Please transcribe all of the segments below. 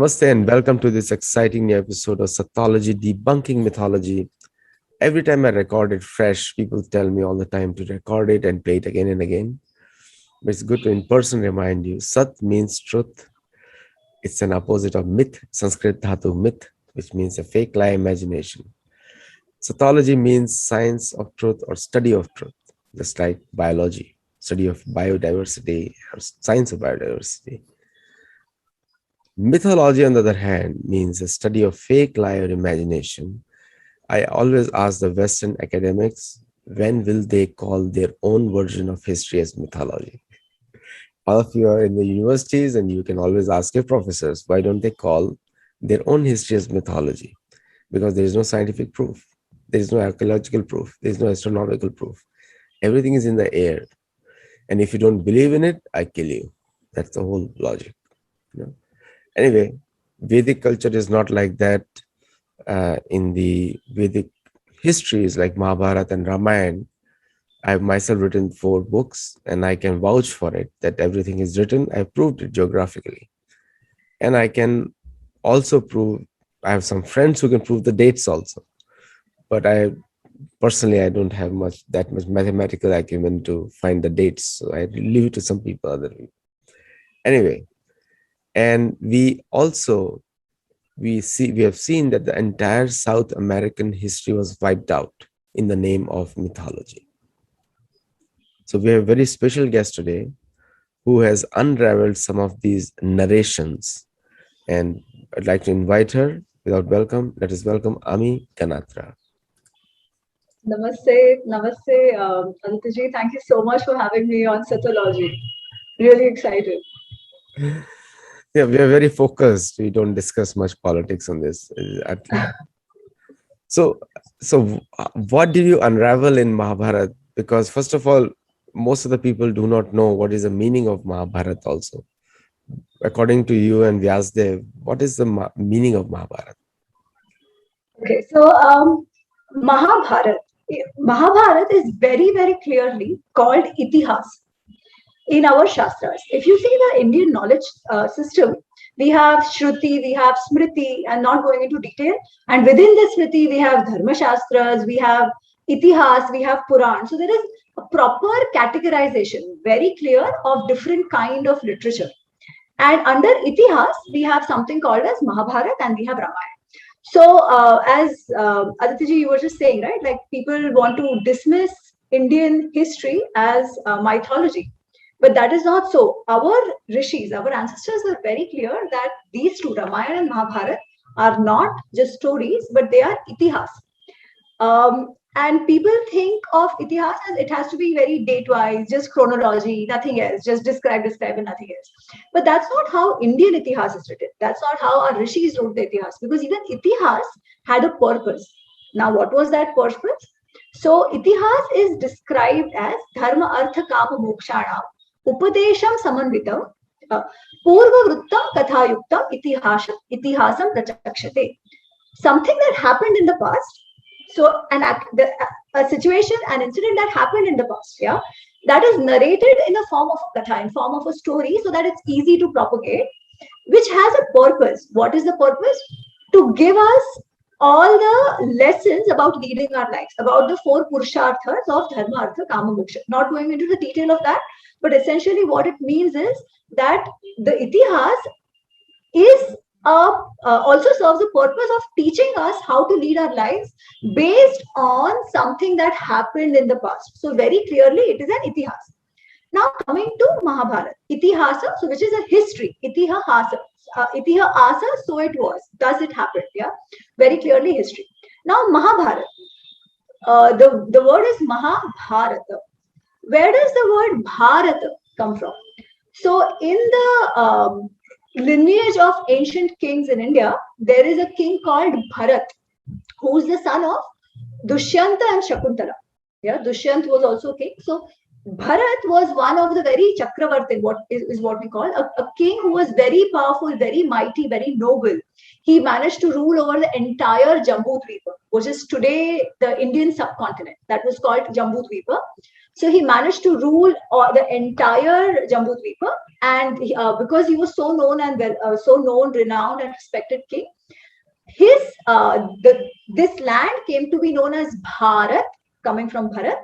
Namaste and welcome to this exciting new episode of Satyology Debunking Mythology. Every time I record it fresh, people tell me all the time to record it and play it again and again. But it's good to in person remind you. Sat means truth. It's an opposite of myth, Sanskrit dhatu myth, which means a fake lie imagination. Satyology means science of truth or study of truth, just like biology, study of biodiversity or science of biodiversity. Mythology, on the other hand, means a study of fake lie or imagination. I always ask the Western academics, when will they call their own version of history as mythology? All of you are in the universities and you can always ask your professors, why don't they call their own history as mythology? Because there is no scientific proof. There is no archaeological proof. There is no astronomical proof. Everything is in the air. And if you don't believe in it, I kill you. That's the whole logic. Anyway, Vedic culture is not like that. In the Vedic histories like Mahabharata and Ramayana, I have myself written 4 books and I can vouch for it that everything is written. I've proved it geographically. And I can also prove, I have some friends who can prove the dates also. But I don't have that much mathematical acumen to find the dates. So I leave it to some people, other people. Anyway, and we have seen that the entire South American history was wiped out in the name of mythology. So we have a very special guest today who has unraveled some of these narrations. And I'd like to invite her without welcome. Let us welcome Ami Ganatra. Namaste, Aditya. Thank you so much for having me on Satyology. Really excited. Yeah, we are very focused. We don't discuss much politics on this. So what did you unravel in Mahabharata? Because first of all, most of the people do not know what is the meaning of Mahabharata also. According to you and Vyasdev, what is the meaning of Mahabharata? Okay, so Mahabharata. Mahabharata is very, very clearly called Itihas in our Shastras. If you see the Indian knowledge system, we have Shruti, we have Smriti, and not going into detail. And within the Smriti, we have Dharma Shastras, we have Itihas, we have Puran. So there is a proper categorization, very clear, of different kind of literature. And under Itihas, we have something called as Mahabharata and we have Ramayana. So as Aditya, you were just saying, right? Like people want to dismiss Indian history as mythology. But that is not so. Our rishis, our ancestors are very clear that these two, Ramayana and Mahabharata, are not just stories, but they are itihas. And people think of itihas as it has to be very date-wise, just chronology, nothing else, just describe, and nothing else. But that's not how Indian itihas is written. That's not how our rishis wrote the itihas, because even itihas had a purpose. Now, what was that purpose? So, itihas is described as dharma, artha, kama, mokshana, upadesham samanvitam, purvavrittam kathayuktam itihasam prachakshate. Something that happened in the past. So a situation, an incident that happened in the past, yeah, that is narrated in the form of a katha, in form of a story, so that it's easy to propagate, which has a purpose. What is the purpose? To give us all the lessons about leading our lives, about the 4 purusharthas of dharma, artha, kama, moksha. Not going into the detail of that, but essentially what it means is that the itihas is also serves the purpose of teaching us how to lead our lives based on something that happened in the past. So very clearly, it is an itihas. Now coming to Mahabharata, itihasa, so which is a history, itihasa, so it was, thus it happened, yeah, very clearly history. Now Mahabharata, the word is Mahabharata. Where does the word Bharata come from? So in the lineage of ancient kings in India, there is a king called Bharat, who is the son of Dushyanta and Shakuntala. Yeah, Dushyant was also king. So Bharat was one of the very Chakravartin, is what we call a king who was very powerful, very mighty, very noble. He managed to rule over the entire Jambu Dweepa, which is today the Indian subcontinent. That was called Jambu Dweepa. So he managed to rule the entire Jambu Dweepa, and because he was so known and so known, renowned, and respected king, his this land came to be known as Bharat, coming from Bharat,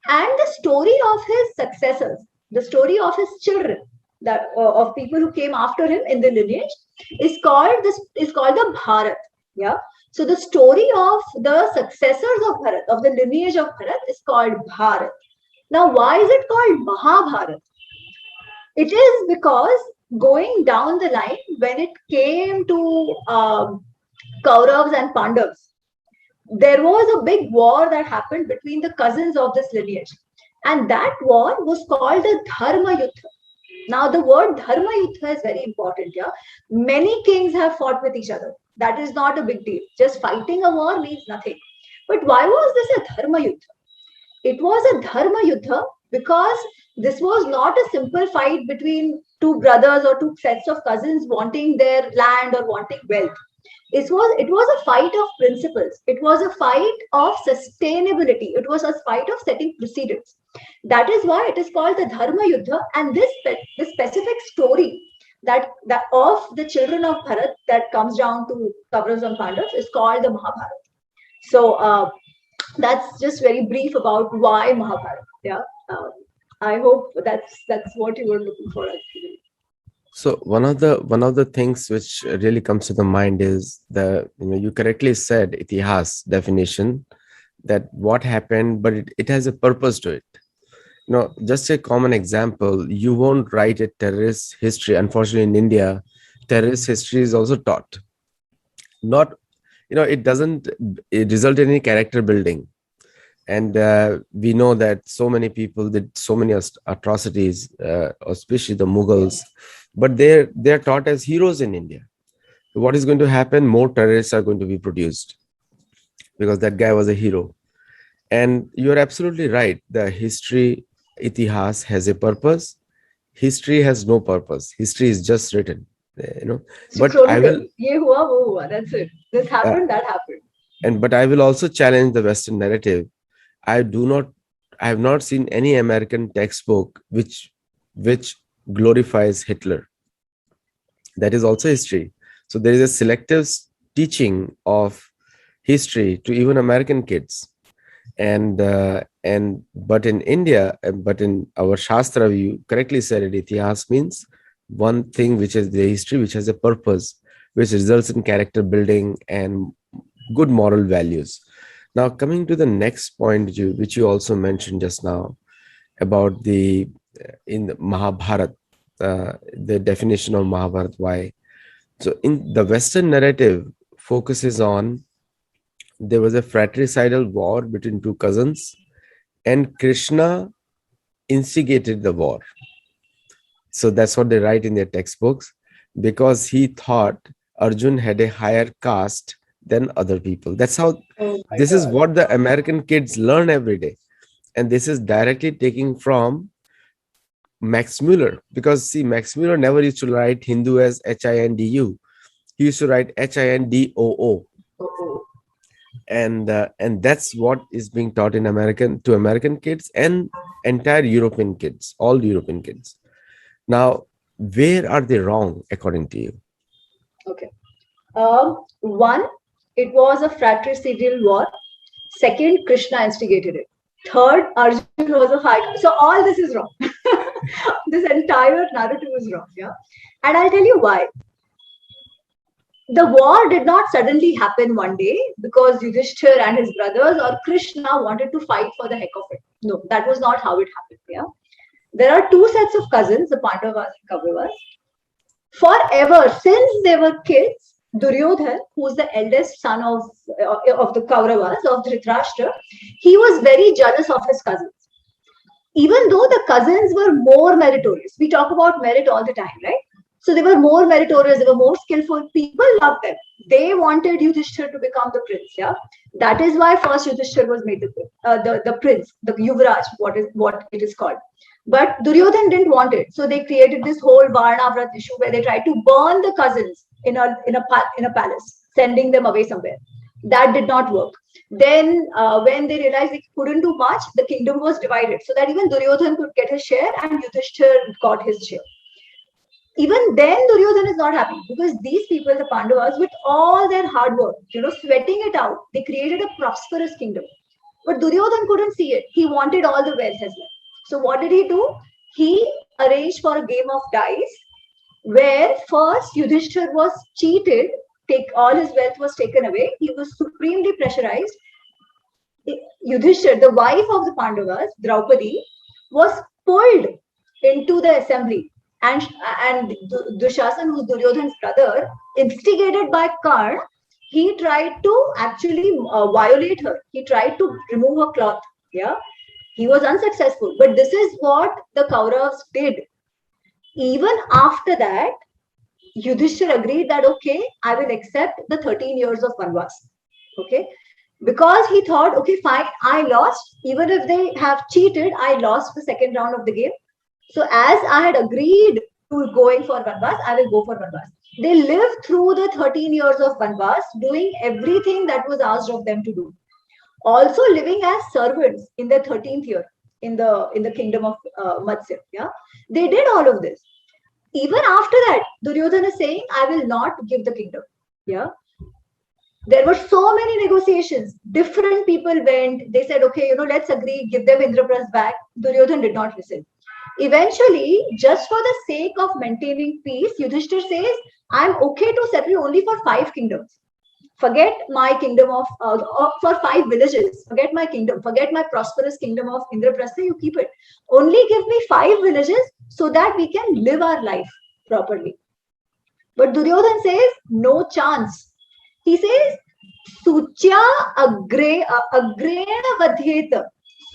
and the story of his successors, the story of his children, that of people who came after him in the lineage, is called the Bharat. Yeah. So the story of the successors of Bharat, of the lineage of Bharat, is called Bharat. Now, why is it called Mahabharat? It is because going down the line, when it came to Kauravas and Pandavas, there was a big war that happened between the cousins of this lineage. And that war was called the Dharma Yuddha. Now, the word Dharma Yuddha is very important. Yeah, many kings have fought with each other. That is not a big deal. Just fighting a war means nothing. But why was this a Dharma Yuddha? It was a Dharma Yuddha because this was not a simple fight between two brothers or two sets of cousins wanting their land or wanting wealth. It was a fight of principles. It was a fight of sustainability. It was a fight of setting precedents. That is why it is called the Dharma Yuddha. And this specific story that of the children of Bharat that comes down to Kauravas and Pandavas is called the Mahabharata. So that's just very brief about why Mahabharata. Yeah. Um, I hope that's what you were looking for actually. So one of the things which really comes to the mind is you correctly said itihas definition, that what happened, but it has a purpose to it. Just a common example, you won't write a terrorist history. Unfortunately, in India, terrorist history is also taught. Not, it doesn't result in any character building. And we know that so many people did so many atrocities, especially the Mughals, but they're taught as heroes in India. What is going to happen? More terrorists are going to be produced because that guy was a hero. And you're absolutely right. The history, itihas, has a purpose. History has no purpose. History is just written, So but I will, ye hua, wo hua. That's it. This uh, happened, that happened. but I will also challenge the Western narrative. I do not, I have not seen any American textbook which glorifies Hitler. That is also history. So there is a selective teaching of history to even American kids. And but in India, but in our Shastra, you correctly said it, itihas means one thing which is the history, which has a purpose, which results in character building and good moral values. Now, coming to the next point, which you also mentioned just now about in the Mahabharata, the definition of Mahabharata, why. So, in the Western narrative, focuses on there was a fratricidal war between two cousins, and Krishna instigated the war. So that's what they write in their textbooks, because he thought Arjun had a higher caste than other people. That's how, this is what the American kids learn every day. And this is directly taking from Max Muller, because see, Max Muller never used to write Hindu as Hindu. He used to write Hindoo. And that's what is being taught in American kids and entire European kids, all European kids. Now, where are they wrong according to you? Okay. One, it was a fratricidal war. Second, Krishna instigated it. Third, Arjun was a high. So all this is wrong. This entire narrative is wrong. Yeah. And I'll tell you why. The war did not suddenly happen one day because Yudhishthir and his brothers or Krishna wanted to fight for the heck of it. No, that was not how it happened. Yeah. There are two sets of cousins, the Pandavas and Kauravas. Forever, since they were kids, Duryodhan, who's the eldest son of the Kauravas, of Dhritarashtra, he was very jealous of his cousins. Even though the cousins were more meritorious, we talk about merit all the time, right? So they were more meritorious, they were more skillful. People loved them. They wanted Yudhishthir to become the prince. Yeah, that is why first Yudhishthir was made the prince, the Yuvraj, what it is called. But Duryodhan didn't want it, so they created this whole Varnavrat issue where they tried to burn the cousins in a palace, sending them away somewhere. That did not work. Then, when they realized they couldn't do much, the kingdom was divided so that even Duryodhan could get his share and Yudhishthir got his share. Even then, Duryodhan is not happy because these people, the Pandavas, with all their hard work, sweating it out, they created a prosperous kingdom. But Duryodhan couldn't see it. He wanted all the wealth as well. So what did he do? He arranged for a game of dice where first Yudhishthir was cheated, all his wealth was taken away. He was supremely pressurized. Yudhishthir, the wife of the Pandavas, Draupadi, was pulled into the assembly. And Dushasan, who's Duryodhan's brother, instigated by Karn, he tried to actually violate her. He tried to remove her cloth. Yeah, he was unsuccessful. But this is what the Kauravas did. Even after that, Yudhishthir agreed that, okay, I will accept the 13 years of Vanvas. Okay, because he thought, okay, fine, I lost. Even if they have cheated, I lost the second round of the game. So as I had agreed to going for Vanvas, I will go for Vanvas. They lived through the 13 years of Vanvas, doing everything that was asked of them to do. Also living as servants in their 13th year in the kingdom of Matsya. Yeah, they did all of this. Even after that, Duryodhana is saying, I will not give the kingdom. Yeah. There were so many negotiations. Different people went. They said, okay, let's agree, give them Indraprasth back. Duryodhana did not listen. Eventually, just for the sake of maintaining peace, Yudhishthir says, I'm okay to settle you only for 5 kingdoms. Forget my kingdom for 5 villages. Forget my kingdom. Forget my prosperous kingdom of Indraprastha. You keep it. Only give me 5 villages so that we can live our life properly. But Duryodhan says, no chance. He says, Suchya agrena vadhyeta.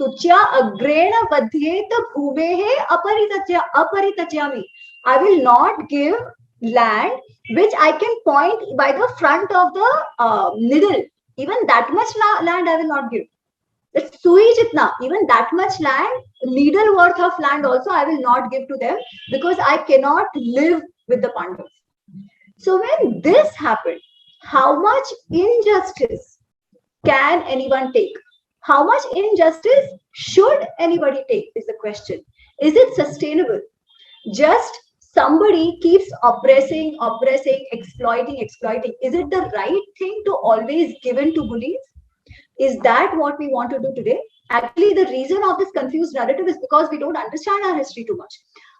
Suchya agrena vadhyeta bhumehe aparitatyami. I will not give land which I can point by the front of the needle. Even that much land I will not give. It's sui jitna. Even that much land, needle worth of land also I will not give to them because I cannot live with the Pandavas. So when this happened, how much injustice can anyone take? How much injustice should anybody take is the question. Is it sustainable? Just somebody keeps oppressing, exploiting. Is it the right thing to always give in to bullies? Is that what we want to do today? Actually, the reason of this confused narrative is because we don't understand our history too much.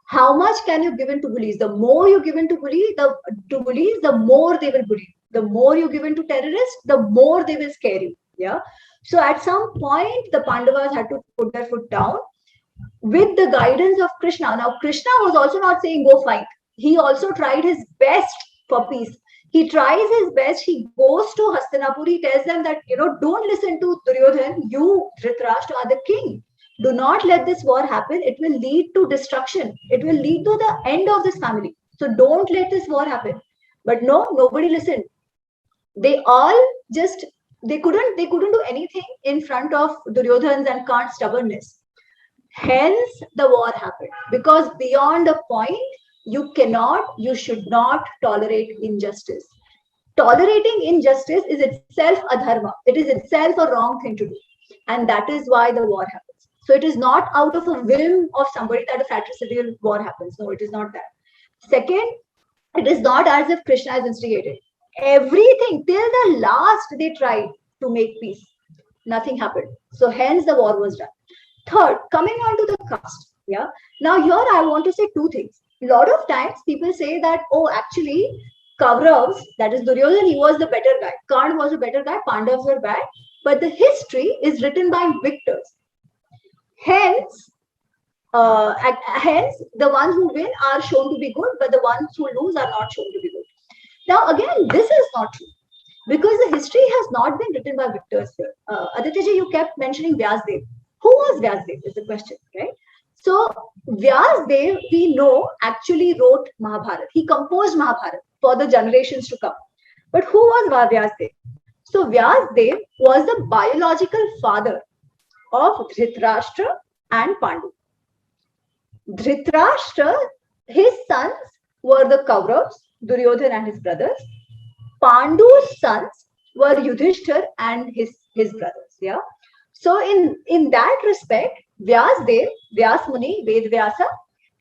How much can you give in to bullies? The more you give in to bullies, the more they will bully. The more you give in to terrorists, the more they will scare you. Yeah. So at some point, the Pandavas had to put their foot down with the guidance of Krishna. Now, Krishna was also not saying go fight. He also tried his best for peace. He tries his best. He goes to Hastinapur. He tells them that, don't listen to Duryodhan. You, Dhritarashtra, are the king. Do not let this war happen. It will lead to destruction. It will lead to the end of this family. So don't let this war happen. But no, nobody listened. They all just, they couldn't do anything in front of Duryodhan's and Karn's stubbornness. Hence, the war happened. Because beyond a point, you should not tolerate injustice. Tolerating injustice is itself a dharma. It is itself a wrong thing to do. And that is why the war happens. So it is not out of a whim of somebody that a fratricidal war happens. No, it is not that. Second, it is not as if Krishna is instigated. Everything, till the last, they tried to make peace. Nothing happened. So hence the war was done. Third, coming on to the caste. Yeah. Now here I want to say 2 things. A lot of times people say that, oh, actually, Kauravas, that is Duryodhan, he was the better guy. Karna was a better guy. Pandavas were bad. But the history is written by victors. Hence, the ones who win are shown to be good, but the ones who lose are not shown to be good. Now, again, this is not true because the history has not been written by victors here. Aditya ji, you kept mentioning Vyasdev. Who was Vyasdev is the question, right? So Vyasdev, we know, actually wrote Mahabharata. He composed Mahabharata for the generations to come. But who was Vyasdev? So Vyasdev was the biological father of Dhritarashtra and Pandu. Dhritarashtra, his sons were the Kauravas, Duryodhan and his brothers. Pandu's sons were Yudhishthir and his brothers. Yeah. So in that respect, Vyasdev, Vyasmuni, Vedvyasa,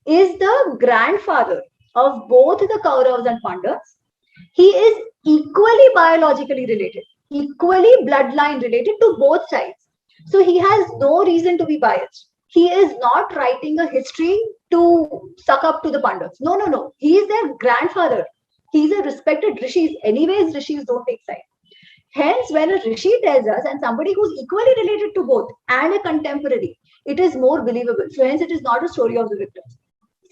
is the grandfather of both the Kauravas and Pandavas. He is equally biologically related, equally bloodline related to both sides. So he has no reason to be biased. He is not writing a history to suck up to the Pandavas. No, no, no. He is their grandfather. He is a respected rishis. Anyways, rishis don't take sides. Hence, when a rishi tells us, and somebody who's equally related to both and a contemporary, it is more believable. So hence, it is not a story of the victims.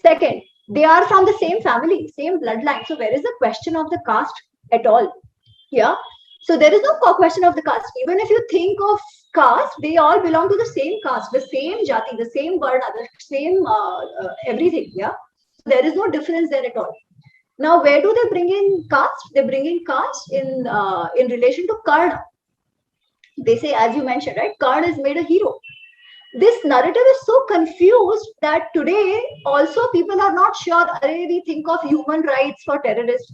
Second, they are from the same family, same bloodline. So where is the question of the caste at all? Yeah. So there is no question of the caste. Even if you think of caste, they all belong to the same caste, the same jati, the same varna, the same everything. Yeah. There is no difference there at all. Now, where do they bring in caste? They bring in caste in relation to Karna. They say, as you mentioned, right? Karna is made a hero. This narrative is so confused that today also people are not sure. We think of human rights for terrorists.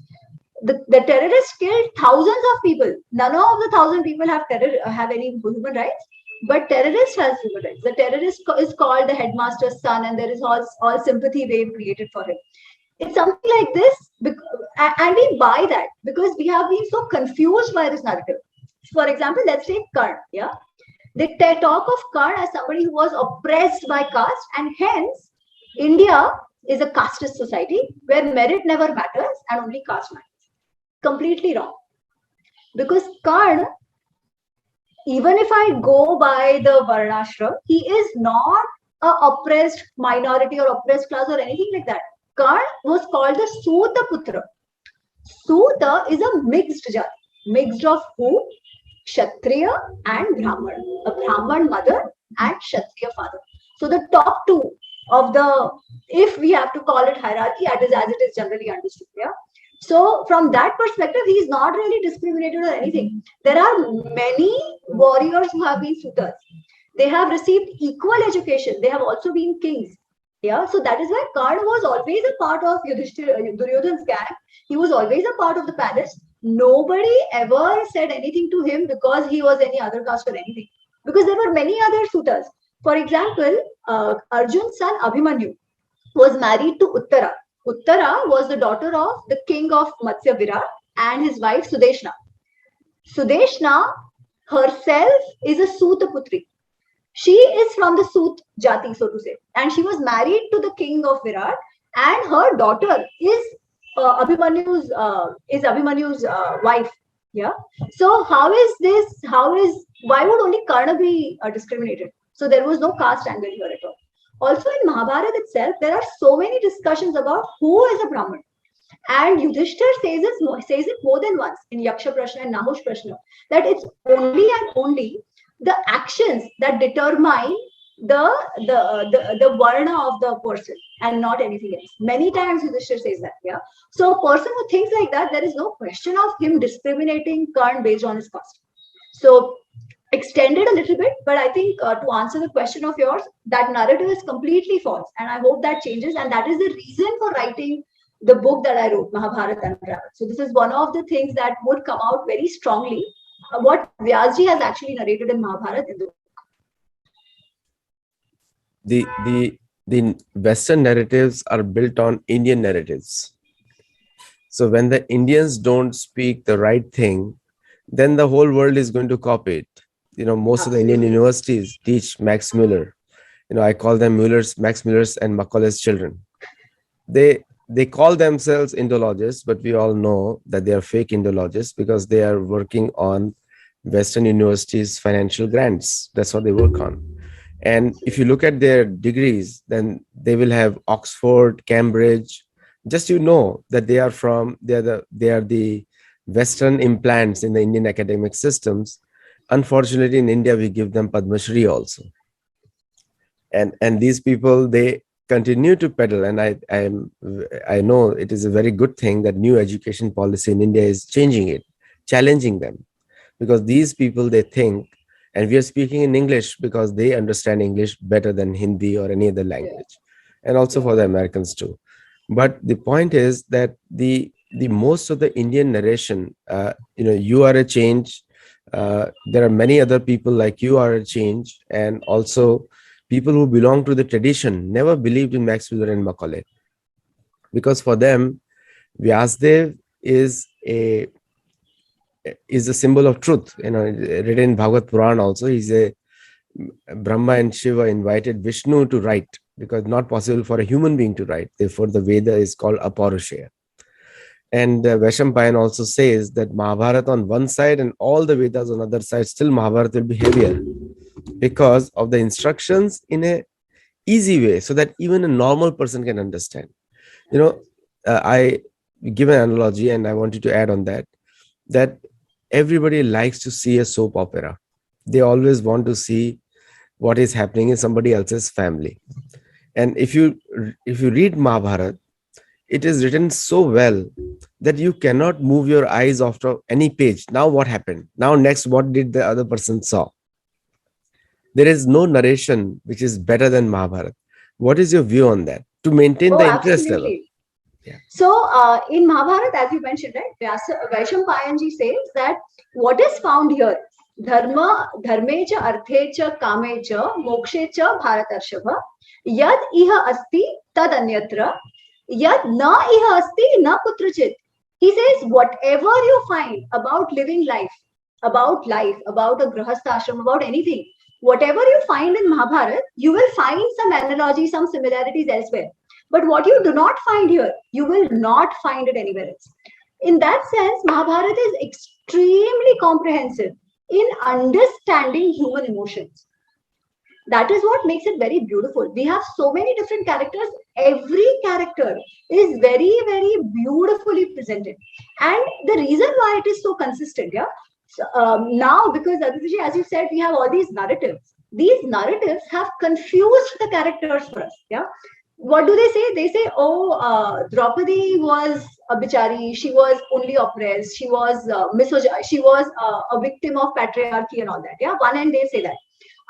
The terrorists killed thousands of people. None of the 1,000 people have any human rights, but terrorist has human rights. The terrorist is called the headmaster's son, and there is all sympathy wave created for him. It's something like this, and we buy that because we have been so confused by this narrative. For example, let's take Karn. Yeah, they talk of Karn as somebody who was oppressed by caste, and hence India is a casteist society where merit never matters and only caste matters. Completely wrong. Because Karn, even if I go by the Varnashram, he is not a oppressed minority or oppressed class or anything like that. Karn was called the Suta Putra. Suta is a mixed jati. Mixed of who? Kshatriya and Brahman. A Brahman mother and Kshatriya father. So the top two of the, if we have to call it hierarchy, that is as it is generally understood. Yeah. So from that perspective, he is not really discriminated or anything. There are many warriors who have been Sutas. They have received equal education. They have also been kings. Yeah, so that is why Karna was always a part of Duryodhan's gang. He was always a part of the palace. Nobody ever said anything to him because he was any other caste or anything. Because there were many other suitors. For example, Arjun's son Abhimanyu was married to Uttara. Uttara was the daughter of the king of Matsya Virat and his wife Sudeshna. Sudeshna herself is a Suta Putri. She is from the Sut Jati, so to say, and she was married to the king of Virat, and her daughter is Abhimanyu's wife. Yeah. So how is this? Why would only Karna be discriminated? So there was no caste angle here at all. Also in Mahabharata itself, there are so many discussions about who is a Brahman. And Yudhishthir says it more than once in Yaksha Prashna and Nahush Prashna, that it's only and only the actions that determine the varna of the person and not anything else. Many times Yudhishthir says that. Yeah. So a person who thinks like that, there is no question of him discriminating Karn based on his caste. So extended a little bit, but I think to answer the question of yours, that narrative is completely false, and I hope that changes. And that is the reason for writing the book that I wrote, Mahabharata Unraveled. So this is one of the things that would come out very strongly. What Vyasji has actually narrated in Mahabharata in the book. The Western narratives are built on Indian narratives. So when the Indians don't speak the right thing, then the whole world is going to copy it. You know, most of the Indian universities teach Max Muller. You know, I call them Max Muller's and Macaulay's children. They call themselves Indologists, but we all know that they are fake Indologists because they are working on Western universities' financial grants. That's what they work on. And if you look at their degrees, then they will have Oxford, Cambridge. Just you know that they are the Western implants in the Indian academic systems. Unfortunately, in India, we give them Padma Shri also. And these people, they continue to peddle. And I know it is a very good thing that new education policy in India is changing it, challenging them, because these people, they think, and we are speaking in English because they understand English better than Hindi or any other Yeah. language, and also Yeah. for the Americans too. But the point is that the most of the Indian narration, you are a change. There are many other people like you are a change, and also people who belong to the tradition never believed in Max Muller and Macaulay, because for them, Vyasdev is a symbol of truth. Written in Bhagavad Puran also, he's a Brahma and Shiva invited Vishnu to write, because not possible for a human being to write. Therefore, the Veda is called Aparushaya. And Vaishampayan also says that Mahabharata on one side and all the Vedas on the other side, still Mahabharata will be heavier because of the instructions in a easy way, so that even a normal person can understand. I give an analogy, and I wanted to add on that everybody likes to see a soap opera. They always want to see what is happening in somebody else's family. And if you read Mahabharata, it is written so well that you cannot move your eyes after any page. Now what happened? Now next, what did the other person saw? There is no narration which is better than Mahabharata. What is your view on that? To maintain Oh, the interest level. absolutely. Yeah. So, in Mahabharata, as you mentioned, right, Vaishampayanji says that what is found here, dharmecha, arthecha, kamecha, mokshecha, bharatarshava, yad iha asti tad anyatra, yad na iha asti na kutrachit. He says, whatever you find about living life, about a grahastha ashram, about anything, whatever you find in Mahabharata, you will find some analogy, some similarities elsewhere. But what you do not find here, you will not find it anywhere else. In that sense, Mahabharata is extremely comprehensive in understanding human emotions. That is what makes it very beautiful. We have so many different characters. Every character is very, very beautifully presented. And the reason why it is so consistent, yeah. So, now, because Aditi, as you said, we have all these narratives. These narratives have confused the characters for us. Yeah. What do they say? They say, oh, Draupadi was a bichari. She was only oppressed. She was she was a victim of patriarchy and all that. Yeah. One end they say that.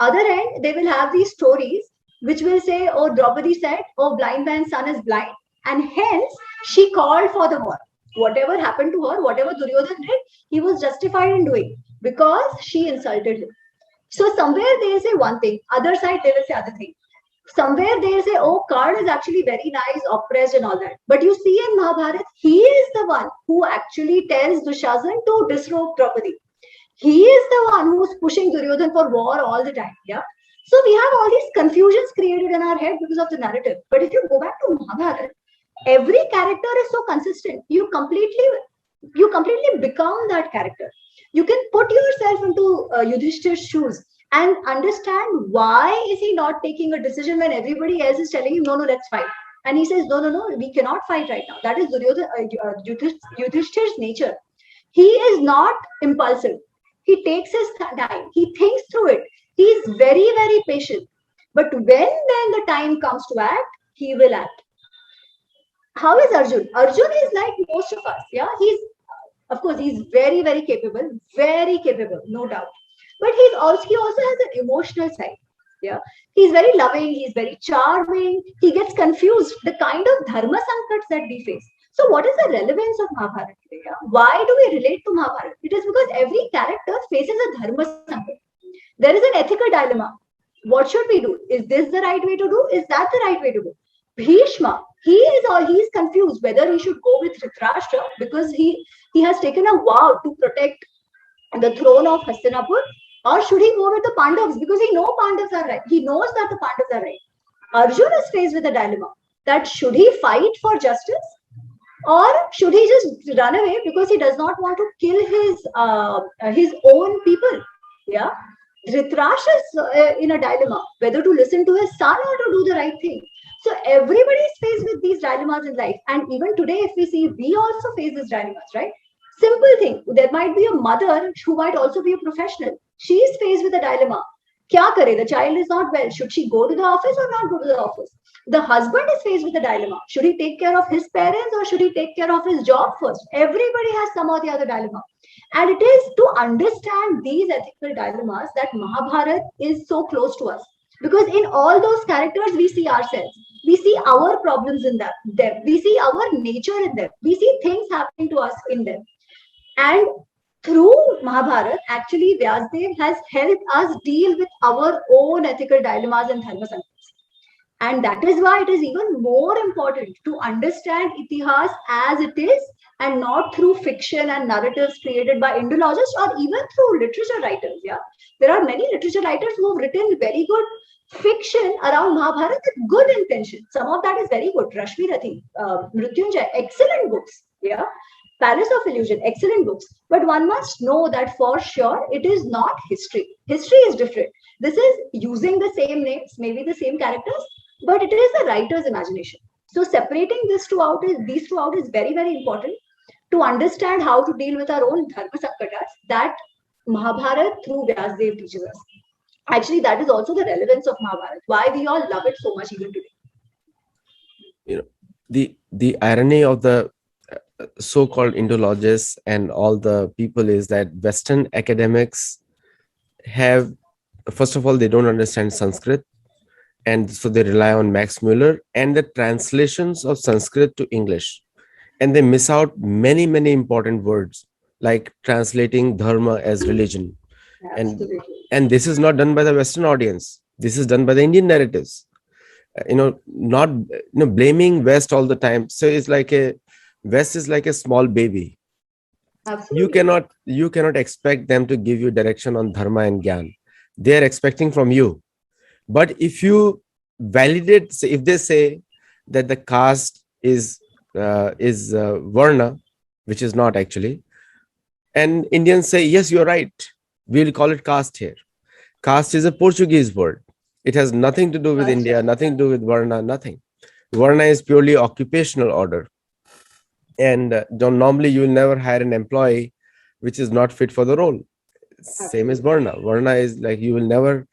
Other end, they will have these stories which will say, oh, Draupadi said, oh, blind man's son is blind. And hence, she called for the war. Whatever happened to her, whatever Duryodhan did, he was justified in doing because she insulted him. So somewhere they say one thing, other side they will say other thing. Somewhere they say, oh, Karna is actually very nice, oppressed and all that. But you see in Mahabharata, he is the one who actually tells Dushasan to disrobe Draupadi. He is the one who's pushing Duryodhan for war all the time. Yeah. So we have all these confusions created in our head because of the narrative. But if you go back to Mahabharata, every character is so consistent. You completely become that character. You can put yourself into Yudhishthir's shoes and understand why is he not taking a decision when everybody else is telling him, no, no, let's fight. And he says, no, no, no, we cannot fight right now. That is Yudhishthir's nature. He is not impulsive. He takes his time. He thinks through it. He is very, very patient. But when the time comes to act, he will act. How is Arjun? Arjun is like most of us. Yeah, of course, he's very, very capable, no doubt. But he also has an emotional side. Yeah, he's very loving. He's very charming. He gets confused. The kind of dharma sankats that we face. So, what is the relevance of Mahabharata today? Yeah? Why do we relate to Mahabharata? It is because every character faces a dharma sankat. There is an ethical dilemma. What should we do? Is this the right way to do? Is that the right way to go? Bhishma, he is confused whether he should go with Dhritarashtra because he has taken a vow to protect the throne of Hastinapur, or should he go with the Pandavas because he knows Pandavas are right. He knows that the Pandavas are right. Arjuna is faced with a dilemma that should he fight for justice or should he just run away because he does not want to kill his own people? Yeah, Dhritarashtra is in a dilemma whether to listen to his son or to do the right thing. So everybody is faced with these dilemmas in life, and even today, if we see, we also face these dilemmas, right? Simple thing. There might be a mother who might also be a professional. She is faced with a dilemma. Kya kare? The child is not well. Should she go to the office or not go to the office? The husband is faced with a dilemma. Should he take care of his parents or should he take care of his job first? Everybody has some or the other dilemma. And it is to understand these ethical dilemmas that Mahabharat is so close to us. Because in all those characters, we see ourselves. We see our problems in them. We see our nature in them. We see things happening to us in them. And through Mahabharat, actually, Vyasdev has helped us deal with our own ethical dilemmas and dharma sankats. And that is why it is even more important to understand Itihas as it is and not through fiction and narratives created by Indologists or even through literature writers. Yeah, there are many literature writers who have written very good fiction around Mahabharata with good intention. Some of that is very good. Rashmi Rathi, Mrityunjay, excellent books. Yeah, Palace of Illusion, excellent books. But one must know that for sure it is not history. History is different. This is using the same names, maybe the same characters, but it is the writer's imagination. So separating these two out is very, very important to understand how to deal with our own dharma sankatas that Mahabharata through Vyasdev teaches us. Actually, that is also the relevance of Mahabharata, why we all love it so much even today. You know, the irony of the so-called Indologists and all the people is that Western academics have, first of all, they don't understand Sanskrit, and so they rely on Max Muller and the translations of Sanskrit to English, and they miss out many important words like translating dharma as religion. Absolutely. And this is not done by the Western audience. This is done by the Indian narratives. Not blaming West all the time. So it's like West is like a small baby. Absolutely. You cannot expect them to give you direction on dharma and gyan. They are expecting from you. But if you validate, if they say that the caste is varna, which is not actually, and Indians say, yes, you're right, we'll call it caste here. Caste is a Portuguese word. It has nothing to do with India, nothing to do with varna, nothing. Varna is purely occupational order. And normally you will never hire an employee which is not fit for the role. Same as varna. Varna is like you will never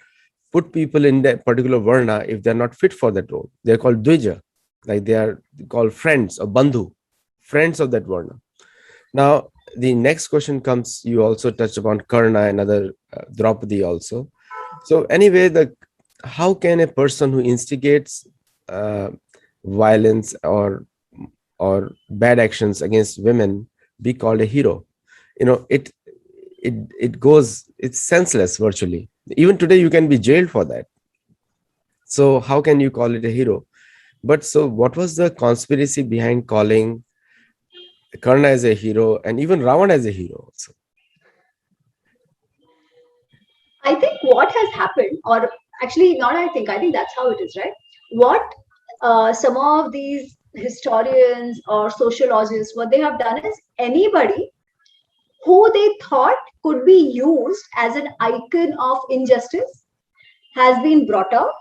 put people in that particular varna if they're not fit for that role. They're called dvija, like they are called friends or bandhu, friends of that varna. Now, the next question comes, you also touched upon Karna and other Draupadi also. So anyway, how can a person who instigates violence or bad actions against women be called a hero? It's senseless virtually. Even today, you can be jailed for that. So how can you call it a hero? But so what was the conspiracy behind calling Karna as a hero and even Ravan as a hero also? I think what has happened, or actually not I think that's how it is, right? What some of these historians or sociologists, what they have done is anybody who they thought could be used as an icon of injustice has been brought out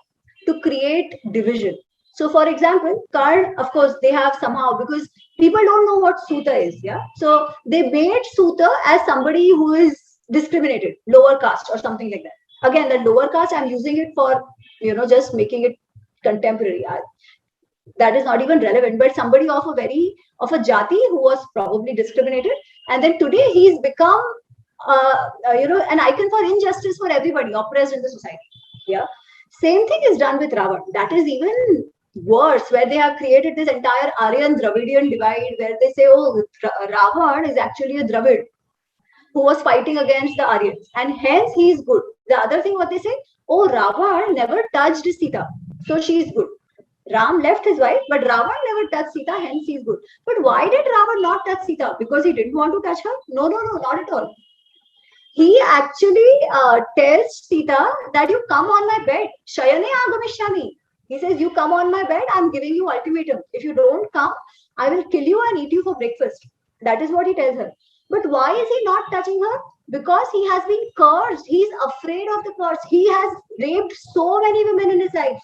to create division. So, for example, Karn, of course, they have somehow, because people don't know what Suta is, yeah. So they made Suta as somebody who is discriminated, lower caste or something like that. Again, that lower caste, I'm using it for just making it contemporary. That is not even relevant, but somebody of a jati who was probably discriminated, and then today he's become an icon for injustice for everybody oppressed in the society. Yeah, same thing is done with Ravan. That is even worse, where they have created this entire Aryan Dravidian divide, where they say, oh, Ravan is actually a Dravid who was fighting against the Aryans, and hence he is good. The other thing, what they say, oh, Ravan never touched Sita, so she is good. Ram left his wife, but Ravan never touched Sita, hence he is good. But why did Ravan not touch Sita? Because he didn't want to touch her? No, not at all. He actually tells Sita that you come on my bed. Shayane agamishyami. He says, you come on my bed, I'm giving you ultimatum. If you don't come, I will kill you and eat you for breakfast. That is what he tells her. But why is he not touching her? Because he has been cursed. He's afraid of the curse. He has raped so many women in his life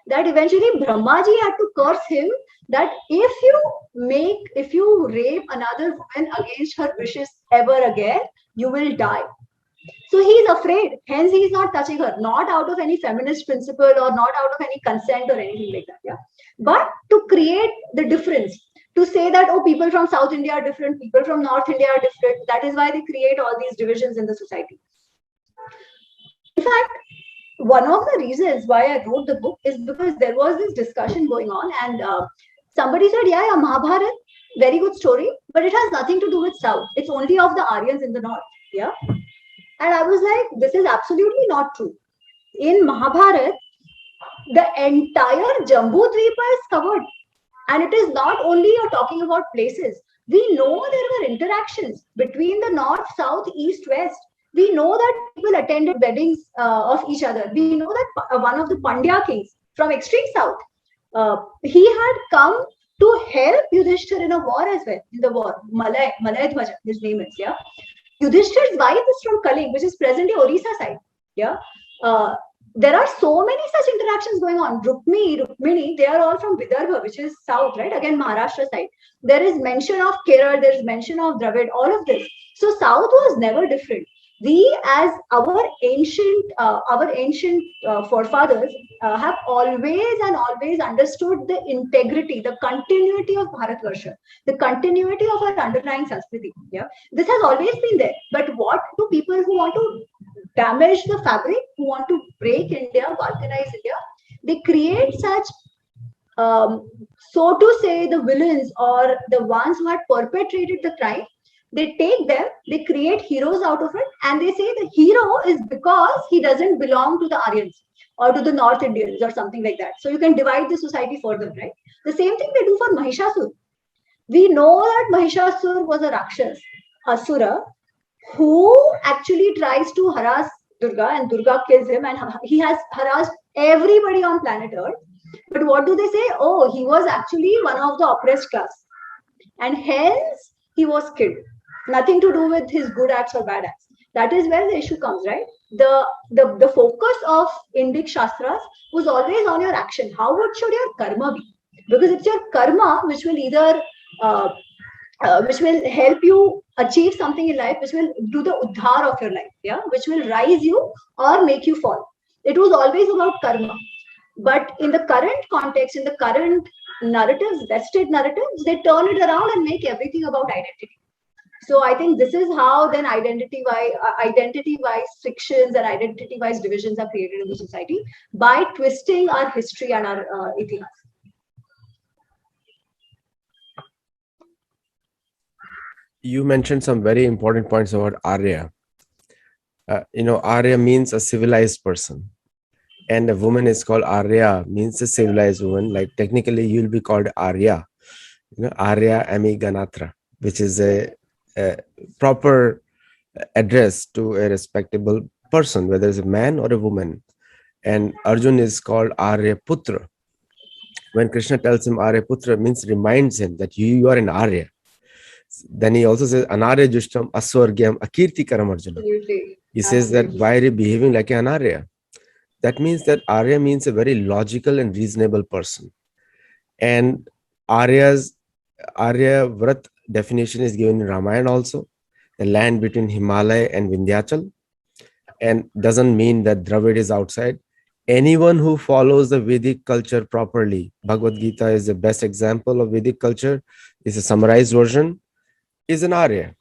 that eventually Brahmaji had to curse him that if you rape another woman against her wishes ever again, you will die. So he's afraid. Hence, he's not touching her. Not out of any feminist principle or not out of any consent or anything like that. Yeah. But to create the difference, to say that, oh, people from South India are different, people from North India are different. That is why they create all these divisions in the society. In fact, one of the reasons why I wrote the book is because there was this discussion going on, and somebody said, yeah, Mahabharat, very good story, but it has nothing to do with South. It's only of the Aryans in the North. Yeah. And I was like, this is absolutely not true. In Mahabharat, the entire Jambu Dweepa is covered. And it is not only you're talking about places. We know there were interactions between the north, south, east, west. We know that people attended weddings of each other. We know that one of the Pandya kings from extreme south, he had come to help Yudhishthir in a war as well, in the war. Malay Dhwaja, his name is, yeah. Yudhishthir's wife is from Kaling, which is presently Orissa side, yeah. There are so many such interactions going on. Rukmini, they are all from Vidarbha, which is south, right? Again, Maharashtra side. There is mention of Kerala, there is mention of Dravid, all of this. So south was never different. We, as our ancient forefathers, have always understood the integrity, the continuity of Bharatvarsha, the continuity of our underlying Sanskriti. Yeah, this has always been there. But what do people who want to damage the fabric, who want to break India, balkanize India, they create such, so to say, the villains or the ones who had perpetrated the crime. They take them, they create heroes out of it, and they say the hero is because he doesn't belong to the Aryans or to the North Indians or something like that. So you can divide the society further, right? The same thing they do for Mahishasur. We know that Mahishasur was a Rakshas, Asura, who actually tries to harass Durga, and Durga kills him, and he has harassed everybody on planet Earth. But what do they say? Oh, he was actually one of the oppressed class, and hence he was killed. Nothing to do with his good acts or bad acts. That is where the issue comes, right? The focus of Indic Shastras was always on your action. How should your karma be? Because it's your karma which will either which will help you achieve something in life, which will do the uddhar of your life, yeah, which will rise you or make you fall. It was always about karma. But in the current context, in the current narratives, vested narratives, they turn it around and make everything about identity. So I think this is how then identity-wise frictions and identity-wise divisions are created in the society by twisting our history and our itihas. You mentioned some very important points about Arya. Arya means a civilized person, and a woman is called Arya, means a civilized woman. Like technically, you'll be called Arya. Arya Ami Ganatra, which is a proper address to a respectable person, whether it's a man or a woman. And Arjun is called Arya Putra. When Krishna tells him Arya Putra, means reminds him that you are an Arya. Then he also says Anarya Jushtam Aswargyam Akirti Karam Arjuna. He says that why are you behaving like an Arya? That means that Arya means a very logical and reasonable person. And Arya Vrat definition is given in Ramayana also, the land between Himalaya and Vindhyachal, and doesn't mean that Dravid is outside. Anyone who follows the Vedic culture properly, Bhagavad Gita is the best example of Vedic culture, is a summarized version, is an Arya,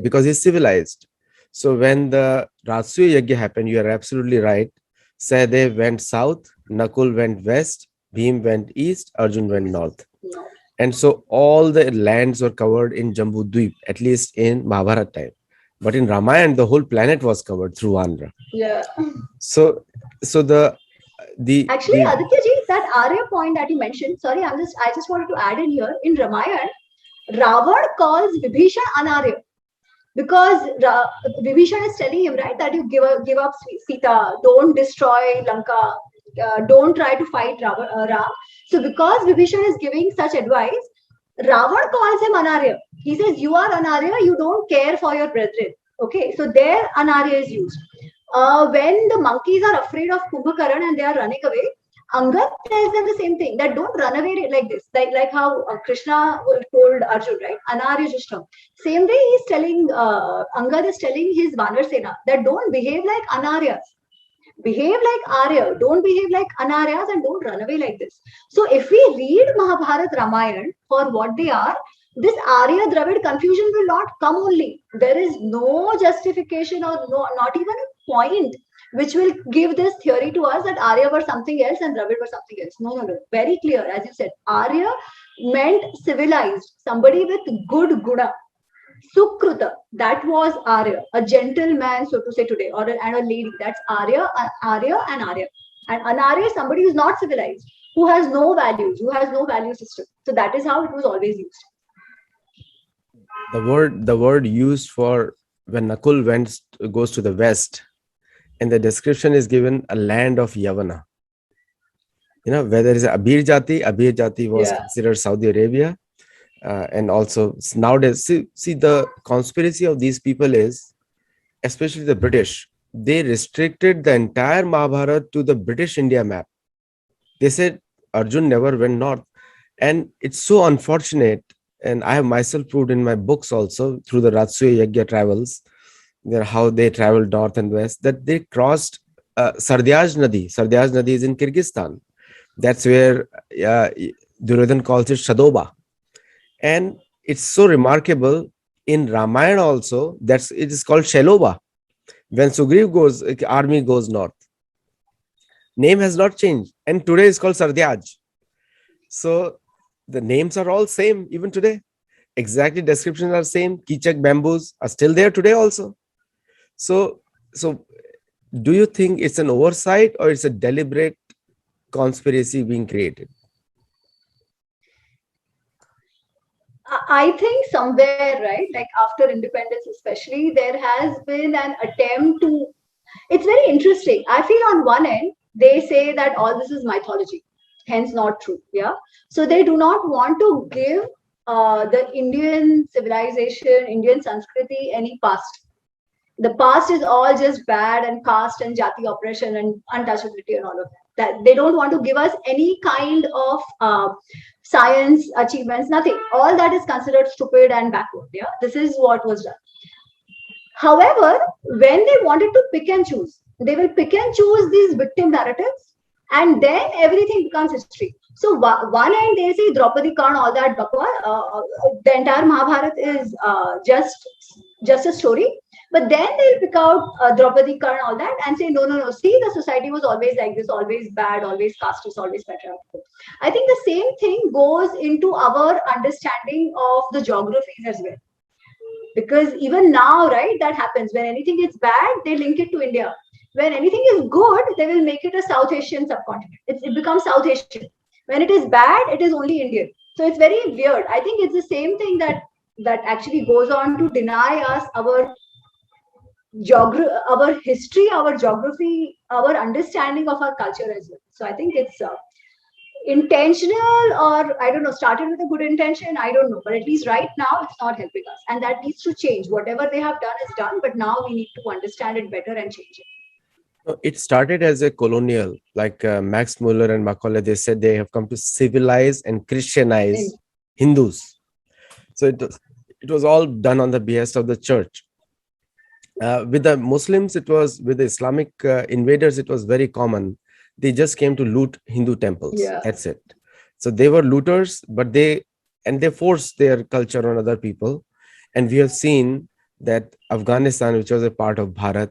because he's civilized. So when the Rajasuya Yajna happened, you are absolutely right. Sahadev went south, Nakul went west, Bhim went east, Arjun went north. And so all the lands were covered in Jambu Dweep, at least in Mahabharata time. But in Ramayana, the whole planet was covered through Andhra. Yeah. So the actually, Aditya ji, that Arya point that you mentioned, sorry, I just wanted to add in here. In Ramayana, Ravan calls Vibhishan Anarya because Vibhishan is telling him, right, that you give up Sita, don't destroy Lanka, don't try to fight Ram. So because Vibhishan is giving such advice, Ravan calls him Anarya. He says, you are Anarya, you don't care for your brethren. Okay, so there Anarya is used. When the monkeys are afraid of Kumbhakaran and they are running away, Angad tells them the same thing, that don't run away like this. Like how Krishna told Arjun, right? Anarya Jushtam. Same way he's telling, Angad is telling his Vanar Sena that don't behave like Anaryas. Behave like Arya. Don't behave like Anaryas and don't run away like this. So if we read Mahabharat Ramayana for what they are, this Arya Dravid confusion will not come only. There is no justification or no, not even a point which will give this theory to us that Arya were something else and Dravid were something else. No, no, no. Very clear. As you said, Arya meant civilized, somebody with good guna. Sukruta, that was Arya, a gentleman, so to say today, and a lady. That's Arya, Arya, and Arya. And Anarya is somebody who's not civilized, who has no values, who has no value system. So that is how it was always used. The word used for when Nakul goes to the west, and the description is given a land of Yavana. Where there is Abir Jati was considered Saudi Arabia. And also nowadays, see the conspiracy of these people is, especially the British, they restricted the entire Mahabharata to the British India map. They said Arjun never went north. And it's so unfortunate. And I have myself proved in my books also through the Ratsuya Yagya travels, how they traveled north and west, that they crossed Sardyaj Nadi. Sardyaj Nadi is in Kyrgyzstan. That's where Duryodhan calls it Shadoba. And it's so remarkable in Ramayana also that it is called Sheloba. When Sugriv army goes north, name has not changed, and today is called Sardyaj. So the names are all same even today. Exactly, descriptions are same. Kichak bamboos are still there today also. So do you think it's an oversight or it's a deliberate conspiracy being created? I think somewhere, right, like after independence especially, there has been an attempt to, it's very interesting. I feel on one end, they say that all this is mythology, hence not true. Yeah. So they do not want to give the Indian civilization, Indian Sanskriti any past. The past is all just bad and caste and jati oppression and untouchability and all of that. That they don't want to give us any kind of science achievements, nothing. All that is considered stupid and backward. Yeah, this is what was done. However, when they wanted to pick and choose, they will pick and choose these victim narratives, and then everything becomes history. So one end they say Draupadi Karn, all that bakwa, the entire Mahabharata is just a story. But then they'll pick out Draupadi Karn, all that, and say, no. See, the society was always like this, always bad, always casteist, always patriarchal. I think the same thing goes into our understanding of the geographies as well. Because even now, right, that happens. When anything is bad, they link it to India. When anything is good, they will make it a South Asian subcontinent. It becomes South Asian. When it is bad, it is only Indian. So it's very weird. I think it's the same thing that actually goes on to deny us our our history, our geography, our understanding of our culture as well. So I think it's intentional, or I don't know, started with a good intention, I don't know, but at least right now it's not helping us, and that needs to change. Whatever they have done is done, but now we need to understand it better and change it. It started as a colonial, like Max Muller and Macaulay, they said they have come to civilize and Christianize Hindus. So it was all done on the behest of the church. With the Muslims, it was, with the Islamic invaders, it was very common. They just came to loot Hindu temples. Yeah. That's it. So they were looters, but they forced their culture on other people. And we have seen that Afghanistan, which was a part of Bharat,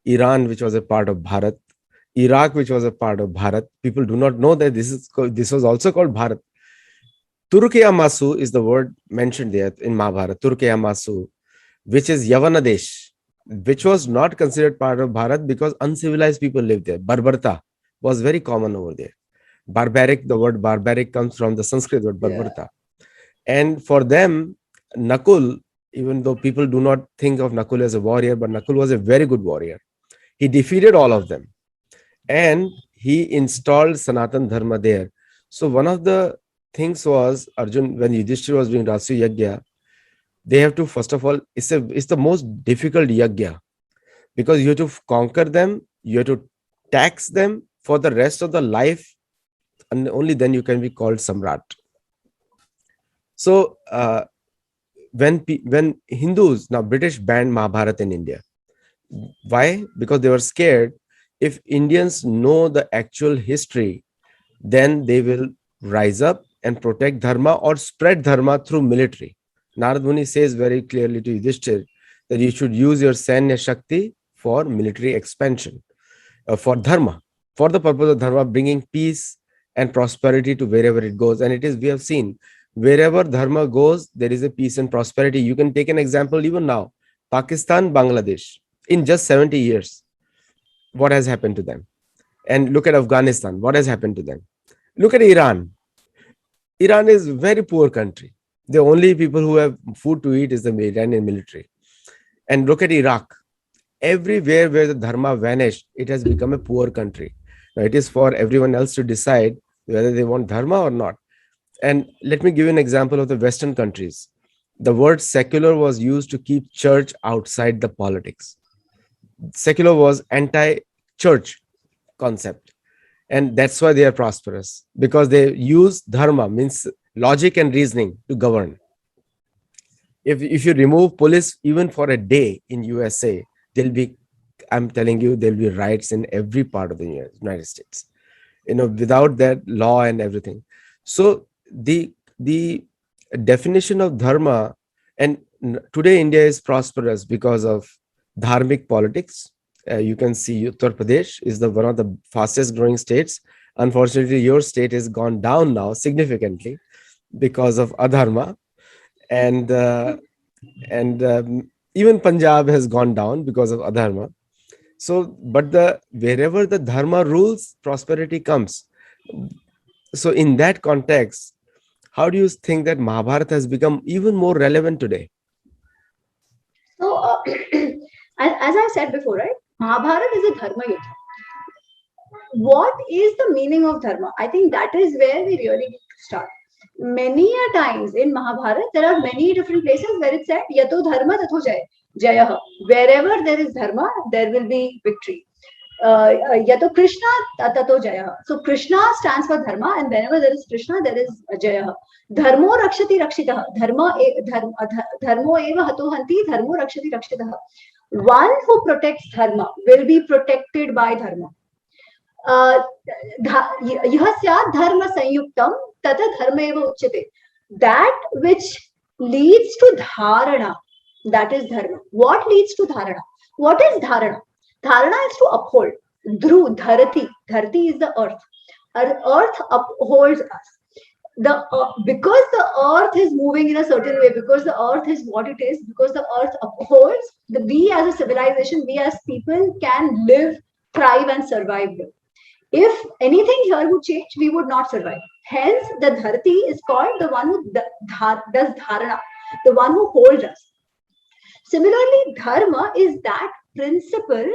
Iran, which was a part of Bharat, Iraq, which was a part of Bharat, people do not know that this was also called Bharat. Turkiya Masu is the word mentioned there in Mahabharata, Turkiya Masu, which is Yavanadesh, which was not considered part of Bharat because uncivilized people lived there. Barbarta was very common over there. Barbaric, the word barbaric comes from the Sanskrit word Barbarta. And for them, Nakul, even though people do not think of Nakul as a warrior, but Nakul was a very good warrior. He defeated all of them. And he installed Sanatan Dharma there. So one of the things was, Arjun, when Yudhishthira was doing Rasu Yagya, they have to, first of all, it's the most difficult Yagya, because you have to conquer them, you have to tax them for the rest of the life and only then you can be called Samrat. So when Hindus, now British banned Mahabharata in India. Why? Because they were scared if Indians know the actual history, then they will rise up and protect dharma or spread dharma through military. Narad Muni says very clearly to Yudhishthir that you should use your Sanya Shakti for military expansion, for dharma, for the purpose of dharma, bringing peace and prosperity to wherever it goes. And it is, we have seen, wherever dharma goes, there is a peace and prosperity. You can take an example even now, Pakistan, Bangladesh, in just 70 years, what has happened to them? And look at Afghanistan, what has happened to them? Look at Iran. Iran is a very poor country. The only people who have food to eat is the Iranian military. And look at Iraq. Everywhere where the dharma vanished, it has become a poor country. Now it is for everyone else to decide whether they want dharma or not. And let me give you an example of the Western countries. The word secular was used to keep church outside the politics. Secular was anti-church concept. And that's why they are prosperous, because they use dharma, means logic and reasoning, to govern. If you remove police even for a day in USA, there'll be, I'm telling you, there'll be riots in every part of the United States. Without that law and everything. So the definition of dharma, and today India is prosperous because of dharmic politics. You can see Uttar Pradesh is one of the fastest growing states. Unfortunately, your state has gone down now significantly because of adharma, and even Punjab has gone down because of adharma. So, but wherever the dharma rules, prosperity comes. So, in that context, how do you think that Mahabharata has become even more relevant today? So, as I said before, right, Mahabharata is a dharma yuddha. What is the meaning of dharma? I think that is where we really need to start. Many a times in Mahabharata, there are many different places where it said, Yato dharma tatho jayah. Wherever there is dharma, there will be victory. Yato Krishna tato jayah. So Krishna stands for dharma, and whenever there is Krishna, there is jayah. Dharmo rakshati rakshitah. Dharmo eva hato hanti, dharmo rakshati rakshitah. One who protects dharma will be protected by dharma. यह स्यात् धर्म संयुक्तम तत धर्म एव उच्यते. That which leads to dharana, that is dharma. What leads to dharana? What is dharana? Dharana is to uphold. Dhru, dharati. Dharati is the earth. Earth upholds us. Because the earth is moving in a certain way, because the earth is what it is, because the earth upholds, we as a civilization, we as people can live, thrive, and survive here. If anything here would change, we would not survive. Hence, the dharati is called the one who does dharana, the one who holds us. Similarly, dharma is that principle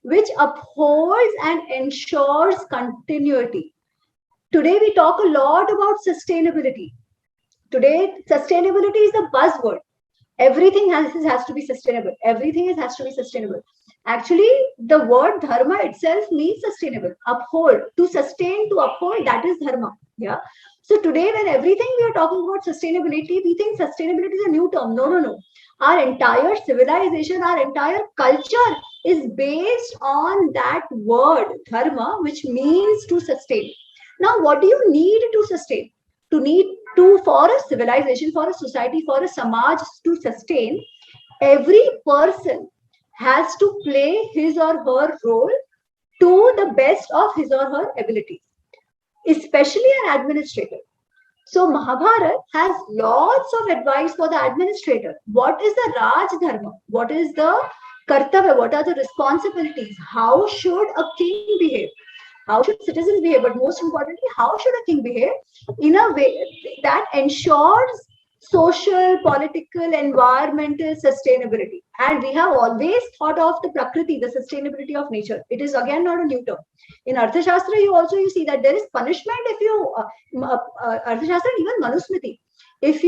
which upholds and ensures continuity. Today, we talk a lot about sustainability. Today, sustainability is the buzzword. Everything has to be sustainable. Everything has to be sustainable. Actually, the word dharma itself means sustainable. Uphold, to sustain, to uphold, that is dharma. Yeah. So today, when everything we are talking about sustainability, we think sustainability is a new term. No. Our entire civilization, our entire culture is based on that word dharma, which means to sustain. Now, what do you need to sustain? For a civilization, for a society, for a samaj to sustain, every person has to play his or her role to the best of his or her ability, especially an administrator. So Mahabharata has lots of advice for the administrator. What is the Raj Dharma? What is the Kartavya? What are the responsibilities? How should a king behave? How should citizens behave? But most importantly, how should a king behave in a way that ensures social, political, environmental sustainability? And we have always thought of the Prakriti, the sustainability of nature. It is again not a new term. In Arthashastra, you see that there is punishment if you, Arthashastra, even Manusmriti, if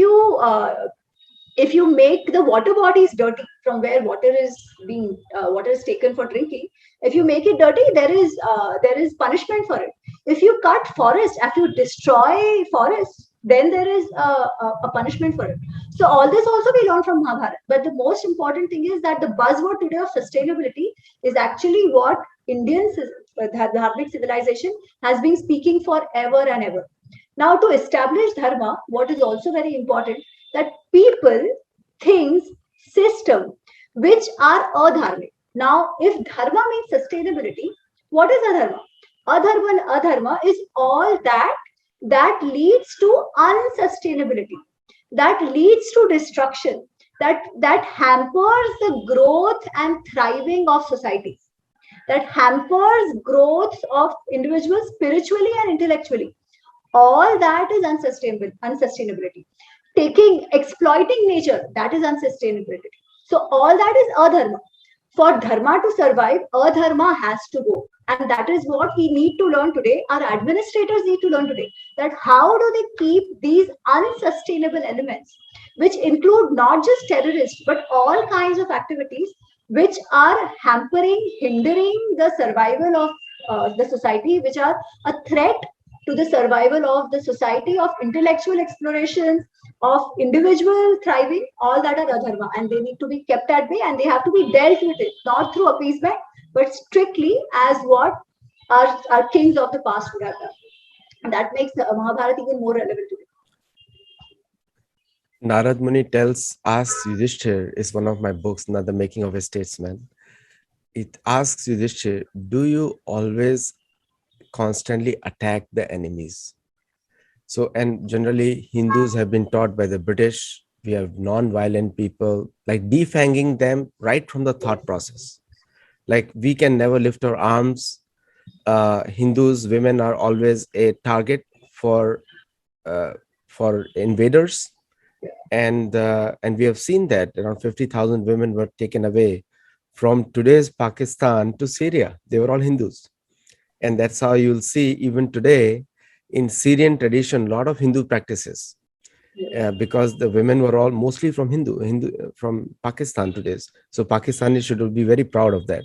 you make the water bodies dirty from where water is taken for drinking, if you make it dirty, there is punishment for it. If you cut forest, if you destroy forests, then there is a punishment for it. So all this also we learned from Mahabharata. But the most important thing is that the buzzword today of sustainability is actually what Indian Dharmic civilization has been speaking for ever and ever. Now, to establish dharma, what is also very important that people, things, system which are adharmic. Now, if dharma means sustainability, what is adharma? Adharma and adharma is all that leads to unsustainability, that leads to destruction, that hampers the growth and thriving of societies, that hampers growth of individuals spiritually and intellectually. All that is unsustainability. Taking, exploiting nature, that is unsustainability. So all that is adharma. For dharma to survive, adharma has to go. And that is what we need to learn today. Our administrators need to learn today, that how do they keep these unsustainable elements, which include not just terrorists but all kinds of activities which are hampering, hindering the survival of the society, which are a threat to the survival of the society, of intellectual explorations, of individual thriving. All that are adharma, and they need to be kept at bay, and they have to be dealt with it, not through appeasement, but strictly as what our kings of the past would have done. And that makes the Mahabharata even more relevant today. Narad Muni asks Yudhishthir is one of my books, not The Making of a Statesman. It asks Yudhishthir, do you always constantly attack the enemies? So, and generally Hindus have been taught by the British, we have non-violent people, like defanging them right from the thought process. Like we can never lift our arms. Hindus, women are always a target for invaders. And we have seen that around 50,000 women were taken away from today's Pakistan to Syria. They were all Hindus. And that's how you'll see even today in Syrian tradition, a lot of Hindu practices, because the women were all mostly from from Pakistan today. So Pakistanis should be very proud of that.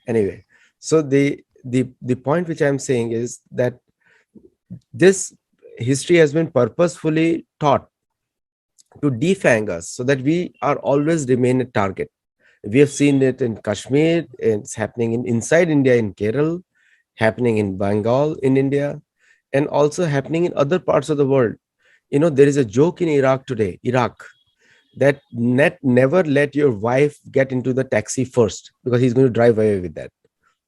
Anyway, so the point which I'm saying is that this history has been purposefully taught to defang us so that we are always remain a target. We have seen it in Kashmir, it's happening inside India, in Kerala, happening in Bengal, in India, and also happening in other parts of the world. You know, there is a joke in Iraq today, that never let your wife get into the taxi first because he's going to drive away with that.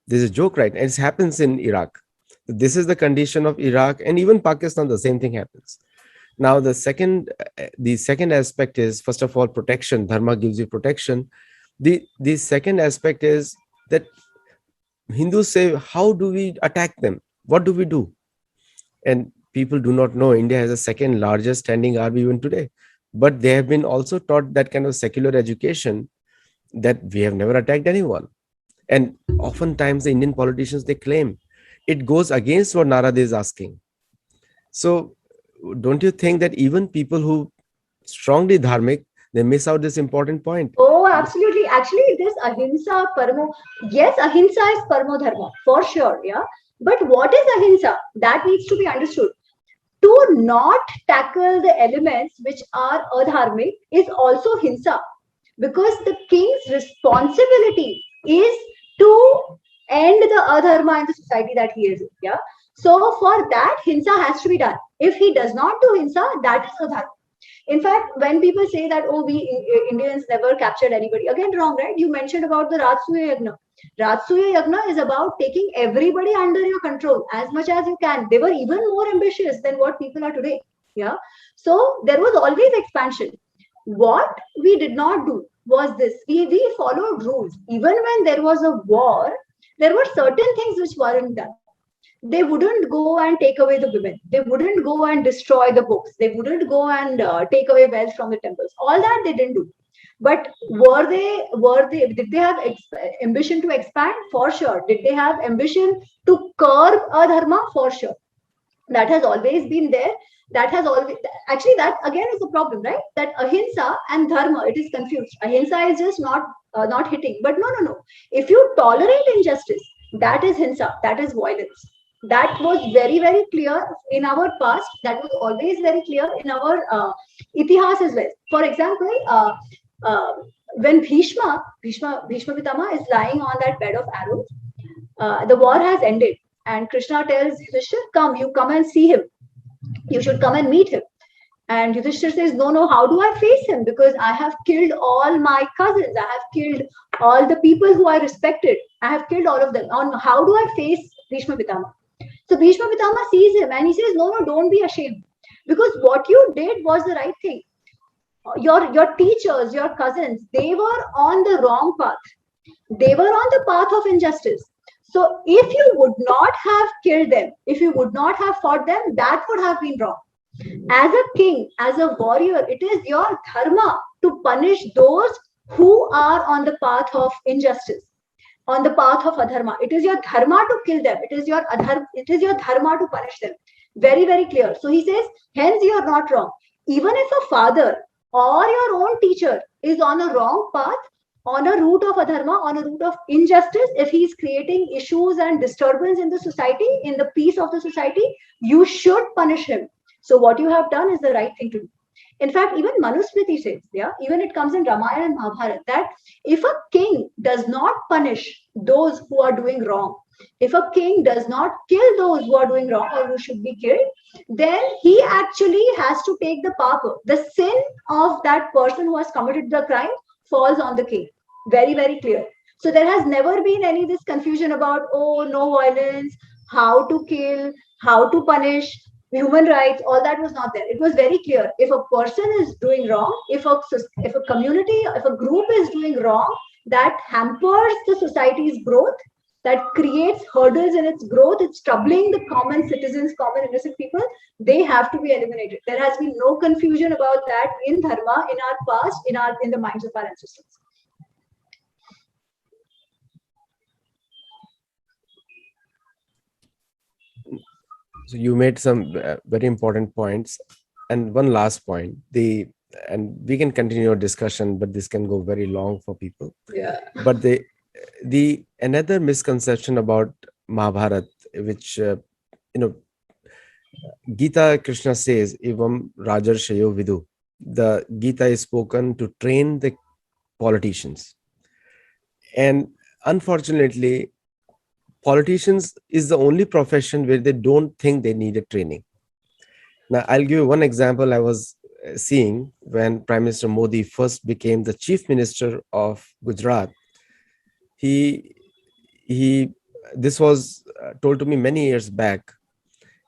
There's a joke, right? And it happens in Iraq. This is the condition of Iraq, and even Pakistan, the same thing happens. Now, the second aspect is, first of all, protection. Dharma gives you protection. The second aspect is that Hindus say, how do we attack them? What do we do? And people do not know India has the second largest standing army even today. But they have been also taught that kind of secular education that we have never attacked anyone. And oftentimes the Indian politicians, they claim it goes against what Narad is asking. So don't you think that even people who strongly dharmic, they miss out this important point? Oh, absolutely. Actually, this ahimsa, paramo, yes, ahimsa is paramo dharma, for sure. Yeah. But what is ahimsa? That needs to be understood. To not tackle the elements which are adharmic is also hinsa, because the king's responsibility is to end the adharma in the society that he is in. Yeah. So for that, hinsa has to be done. If he does not do hinsa, that is adharma. In fact, when people say that, oh, we Indians never captured anybody, again, wrong, right? You mentioned about the Rajasuya Yagna. Rajasuya Yagna is about taking everybody under your control as much as you can. They were even more ambitious than what people are today. Yeah. So there was always expansion. What we did not do was this. We followed rules. Even when there was a war, there were certain things which weren't done. They wouldn't go and take away the women. They wouldn't go and destroy the books. They wouldn't go and take away wealth from the temples. All that they didn't do. But did they have ambition to expand? For sure. Did they have ambition to curb adharma? For sure. That has always been there. That has always, actually, that again is the problem, right? That ahimsa and dharma, it is confused. Ahimsa is just not hitting. But no. If you tolerate injustice, that is hinsa, that is violence. That was very, very clear in our past. That was always very clear in our itihas as well. For example, uh, when Bhishma Pitama is lying on that bed of arrows, the war has ended, and Krishna tells Yudhishthir, "Come, you come and see him. You should come and meet him." And Yudhishthir says, "No, no, how do I face him? Because I have killed all my cousins. I have killed all the people who I respected. I have killed all of them. On how do I face Bhishma Pitama?" So Bhishma Pitama sees him and he says, "No, no, don't be ashamed. Because what you did was the right thing. Your teachers, your cousins, they were on the wrong path. They were on the path of injustice. So if you would not have killed them, if you would not have fought them, that would have been wrong. As a king, as a warrior, it is your dharma to punish those who are on the path of injustice, on the path of adharma. It is your dharma to kill them. It is your dharma to punish them. Very, very clear. So he says, hence you are not wrong. Even if a father or your own teacher is on a wrong path, on a route of adharma, on a route of injustice, if he is creating issues and disturbance in the society, in the peace of the society, you should punish him. So what you have done is the right thing to do. In fact, even Manusmriti says, yeah, even it comes in Ramayana and Mahabharata, that if a king does not punish those who are doing wrong, if a king does not kill those who are doing wrong or who should be killed, then he actually has to take the papa. The sin of that person who has committed the crime falls on the king. Very, very clear. So there has never been any this confusion about, oh, no violence, how to kill, how to punish, human rights, all that was not there. It was very clear. If a person is doing wrong, if a community, if a group is doing wrong, that hampers the society's growth, that creates hurdles in its growth, it's troubling the common citizens, common innocent people, they have to be eliminated. There has been no confusion about that in dharma, in our past, in the minds of our ancestors. So you made some very important points, and one last point. And we can continue our discussion, but this can go very long for people. Yeah. But the another misconception about Mahabharata, which Gita Krishna says, "Evam Rajarshayo Vidu." The Gita is spoken to train the politicians, and unfortunately, politicians is the only profession where they don't think they need a training. Now, I'll give you one example I was seeing when Prime Minister Modi first became the chief minister of Gujarat. He this was told to me many years back,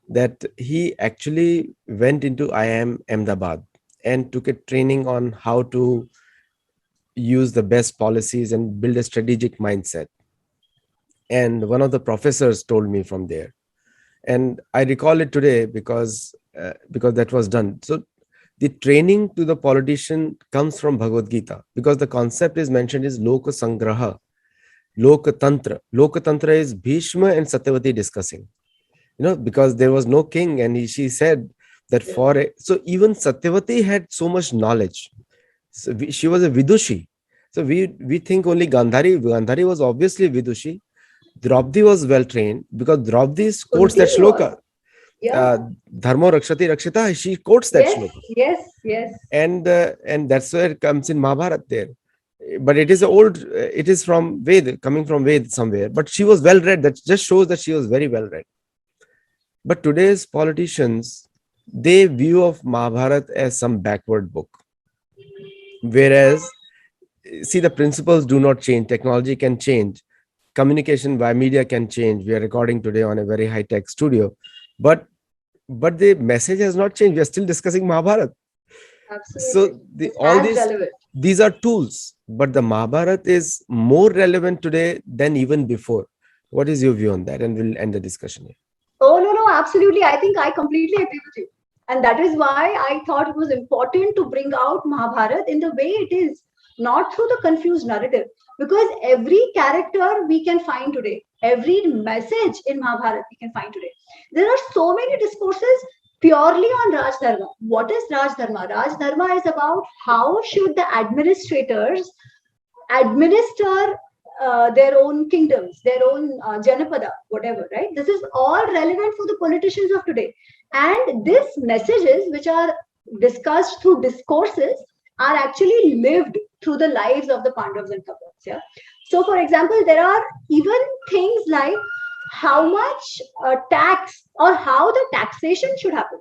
that he actually went into IIM Ahmedabad and took a training on how to use the best policies and build a strategic mindset. And one of the professors told me from there, and I recall it today because that was done. So the training to the politician comes from Bhagavad Gita, because the concept is mentioned is Loka Sangraha, Lokatantra. Lokatantra is Bhishma and Satyavati discussing, because there was no king, and she said that so even Satyavati had so much knowledge. So she was a Vidushi. So we think only Gandhari was obviously Vidushi. Draupadi was well trained, because Draupadi quotes that shloka. Yeah. Dharma rakshati rakshita. She quotes that shloka. Yes. And that's where it comes in Mahabharata there. But it is from Ved, coming from Ved somewhere. But she was well read. That just shows that she was very well read. But today's politicians, they view of Mahabharata as some backward book. Whereas, see, the principles do not change. Technology can change. Communication via media can change. We are recording today on a very high-tech studio. But the message has not changed. We are still discussing Mahabharata. Absolutely. So these are tools, but the Mahabharata is more relevant today than even before. What is your view on that? And we'll end the discussion here. Oh, no, absolutely. I think I completely agree with you. And that is why I thought it was important to bring out Mahabharata in the way it is, not through the confused narrative. Because every character we can find today, every message in Mahabharata we can find today. There are so many discourses purely on Raj Dharma. What is Raj Dharma? Raj Dharma is about how should the administrators administer their own kingdoms, their own Janapada, whatever, right? This is all relevant for the politicians of today. And these messages, which are discussed through discourses, are actually lived through the lives of the Pandavas and Kauravas. Yeah. So, for example, there are even things like how much tax or how the taxation should happen,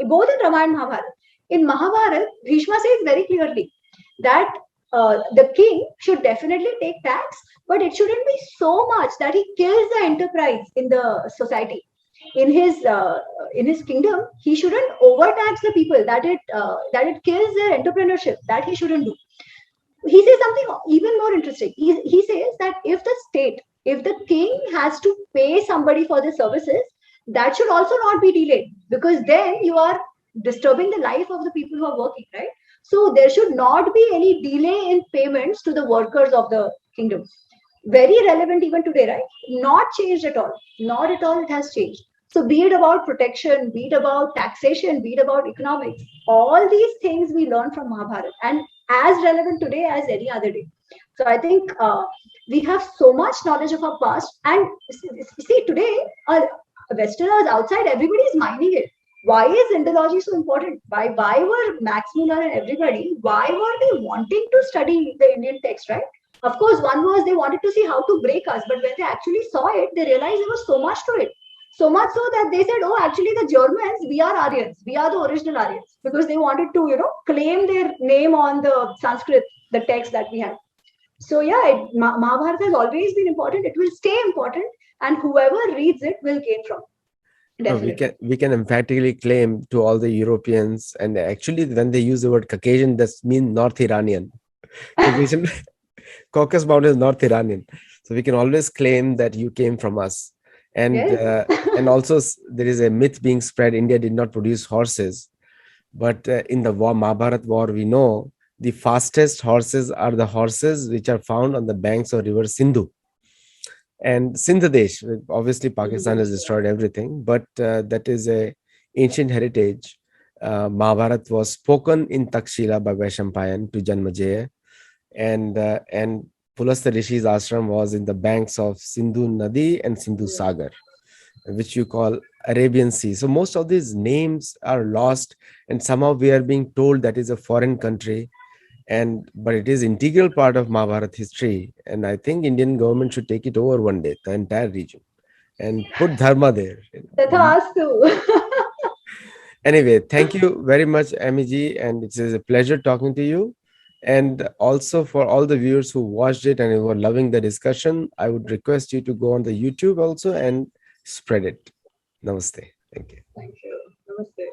both in Ramayana and Mahabharata. In Mahabharata, Bhishma says very clearly that the king should definitely take tax, but it shouldn't be so much that he kills the enterprise in the society. In his kingdom, he shouldn't overtax the people that it kills their entrepreneurship. That he shouldn't do. He says something even more interesting. He says that if the king has to pay somebody for the services, that should also not be delayed, because then you are disturbing the life of the people who are working, right? So there should not be any delay in payments to the workers of the kingdom. Very relevant even today, right? Not changed at all. Not at all, it has changed. So be it about protection, be it about taxation, be it about economics, all these things we learn from Mahabharata, and as relevant today as any other day. So I think we have so much knowledge of our past, and see today, Westerners outside, everybody is mining it. Why is Indology so important? Why were Max Muller and everybody, why were they wanting to study the Indian text, right? Of course, one was they wanted to see how to break us, but when they actually saw it, they realized there was so much to it. So much so that they said, oh, actually, the Germans, we are Aryans. We are the original Aryans. Because they wanted to, claim their name on the Sanskrit, the text that we have. So, yeah, Mahabharata has always been important. It will stay important. And whoever reads it will gain from it. No, Definitely. we can emphatically claim to all the Europeans, and actually when they use the word Caucasian, that means North Iranian. Caucasian, Caucasus Mountain is North Iranian, so we can always claim that you came from us. And Yes. and also there is a myth being spread: India did not produce horses, but in the war, Mahabharat war, we know the fastest horses are the horses which are found on the banks of river Sindhu and Sindhadesh. Obviously, Pakistan has destroyed everything, but that is a ancient heritage. Mahabharat was spoken in Takshila by Vaishampayan to Janmajaya, and Pulastya Rishi's ashram was in the banks of Sindhu Nadi and Sindhu Sagar, which you call Arabian Sea. So most of these names are lost, and somehow we are being told that is a foreign country, and but it is integral part of Mahabharat history. And I think Indian government should take it over one day, the entire region, and put dharma there. Tathastu. Anyway, thank you very much, Amiji, and it is a pleasure talking to you. And also for all the viewers who watched it and who are loving the discussion, I would request you to go on the YouTube also and spread it. Namaste. Thank you. Thank you. Namaste.